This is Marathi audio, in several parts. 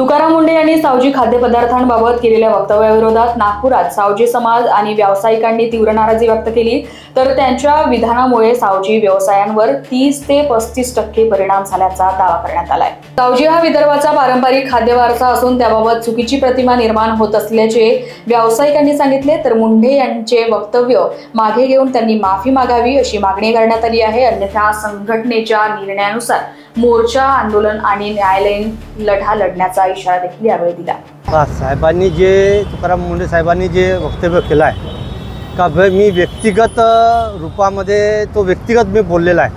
तुकाराम मुंढे यांनी सावजी खाद्यपदार्थांबाबत केलेल्या वक्तव्याविरोधात नागपुरात सावजी समाज आणि व्यावसायिकांनी तीव्र नाराजी व्यक्त केली। तर त्यांच्या विधानामुळे सावजी व्यवसायांवर 30 ते 35% परिणाम झाल्याचा दावा करण्यात आलाय। सावजी हा विदर्भाचा पारंपरिक खाद्य वारसा असून त्याबाबत चुकीची प्रतिमा निर्माण होत असल्याचे व्यावसायिकांनी सांगितले। तर मुंढे यांचे वक्तव्य मागे घेऊन त्यांनी माफी मागावी अशी मागणी करण्यात आली आहे। अन्यथा संघटनेच्या निर्णयानुसार मोर्चा, आंदोलन आणि न्यायालयीन लढा लढण्याचा इशारा देखील यावेळी दिला। साहेबांनी जे तुकाराम मुंढे साहेबांनी जे वक्तव्य केलं आहे का मी व्यक्तिगत रूपामध्ये तो व्यक्तिगत मी बोललेला आहे,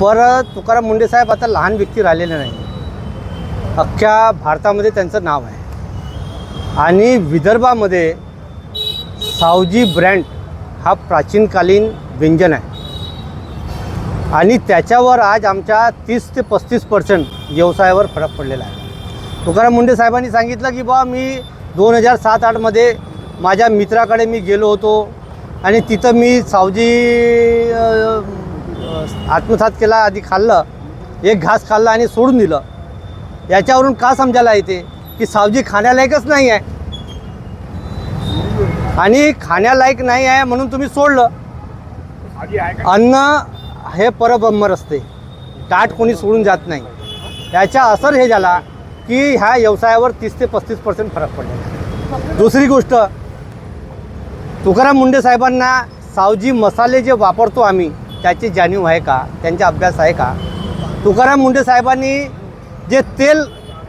पर तुकाराम मुंढे साहेब आता लहान व्यक्ती राहिलेले नाही, अख्ख्या भारतामध्ये त्यांचं नाव आहे। आणि विदर्भामध्ये सावजी ब्रँड हा प्राचीनकालीन व्यंजन आहे आणि त्याच्यावर आज आमच्या 30 ते 35% व्यवसायावर फरक पडलेला आहे। तुकाराम मुंढे साहेबांनी सांगितलं की बा मी 2007-08 मध्ये माझ्या मित्राकडे मी गेलो होतो आणि तिथं मी सावजी आत्मसात केला, आधी खाल्लं, एक घास खाल्ला आणि सोडून दिलं। याच्यावरून का समजायला येते की सावजी खाण्यालायकच नाही आहे आणि खाण्यालायक नाही आहे म्हणून तुम्ही सोडलं। अन्न हे परब्रह्म असते, ताट कोणी सोडून जात नाही। याचा असर हे झाला की ह्या व्यवसायावर 30 ते 35% फरक पडलेला। दुसरी गोष्ट, तुकाराम मुंढे साहेबांना सावजी मसाले जे वापरतो आम्ही त्याची जाणीव आहे का, त्यांचा अभ्यास आहे का? तुकाराम मुंढे साहेबांनी जे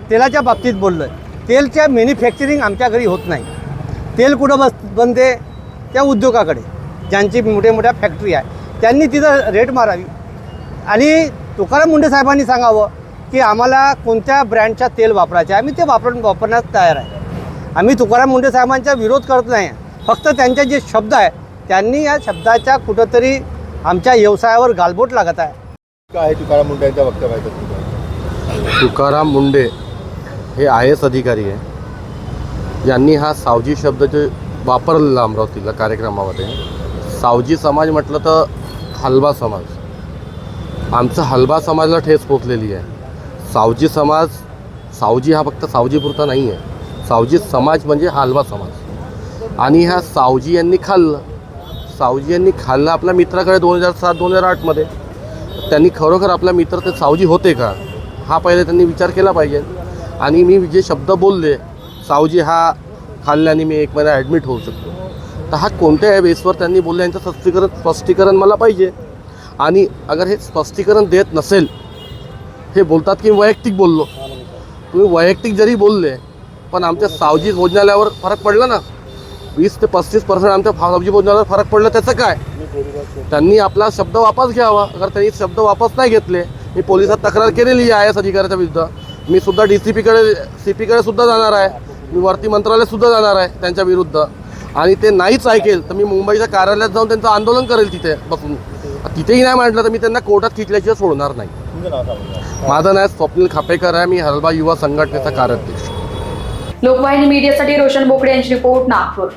तेलाच्या बाबतीत बोललं, तेलच्या मॅन्युफॅक्चरिंग आमच्या घरी होत नाही। तेल कुठं बनते? त्या उद्योगाकडे, ज्यांची मोठ्या फॅक्टरी आहे त्यांनी तिथं रेट मारावी आणि तुकाराम मुंढे साहेबांनी सांगावं की आम्हाला कोणत्या ब्रँडच्या तेल वापरायचे आहे, आम्ही ते वापरण्यास तयार आहे। आम्ही तुकाराम मुंढे साहेबांचा विरोध करत नाही, फक्त त्यांचे जे शब्द आहे त्यांनी या शब्दाच्या कुठंतरी आमच्या व्यवसायावर गालबोट लागत आहे। काय तुकाराम मुंढे यांच्या वक्तव्याचं? तुकाराम मुंढे हे IAS अधिकारी आहे। यांनी हा सावजी शब्द जे वापरलेला अमरावतीला कार्यक्रमामध्ये, सावजी समाज म्हटलं तर हलबा समाज, आमचं हलबा समाजाला ठेच पोचलेली आहे। सावजी समाज, सावजी हा फक्त सावजीपुरता नाही आहे, सावजी समाज म्हणजे हलबा समाज। आणि ह्या सावजी यांनी खाल्लं आपल्या मित्राकडे 2007-2008 मध्ये। त्यांनी खरोखर आपला मित्र ते सावजी होते का हा पहिले त्यांनी विचार केला पाहिजे। आणि मी जे शब्द बोलले, सावजी हा खाल्ल्याने मी 1 महिना ॲडमिट होऊ शकतो, तर हा कोणत्या बेसवर त्यांनी बोलले यांचं स्पष्टीकरण मला पाहिजे। आणि अगर हे स्पष्टीकरण देत नसेल, हे बोलतात की वैयक्तिक बोललो, तुम्ही वैयक्तिक जरी बोलले पण आमच्या सावजी भोजनालयावर फरक पडला ना, 20 ते 35% आमच्या सावजी भोजनालयावर फरक पडलं, त्याचं काय? त्यांनी आपला शब्द वापस घ्यावा। अगर त्यांनी शब्द वापस नाही घेतले, मी पोलिसात तक्रार केलेली आहे IAS अधिकाऱ्याच्या विरुद्ध। मी सुद्धा CPकडे सुद्धा जाणार आहे, मी वरती मंत्रालयात सुद्धा जाणार आहे त्यांच्या विरुद्ध। आणि ते नाहीच ऐकेल तर मी मुंबईच्या कार्यालयात जाऊन त्यांचं आंदोलन करेल तिथे बसून। तिथेही नाही म्हटलं तर मी त्यांना कोर्टात खिचल्याशिवाय सोडणार नाही। माझं नाव स्वप्नील खापेकर आहे, मी हलबा युवा संघटनेचा कार्याध्यक्ष। लोकवाहिनी मीडियासाठी रोशन बोकडे यांची रिपोर्ट, नागपूर।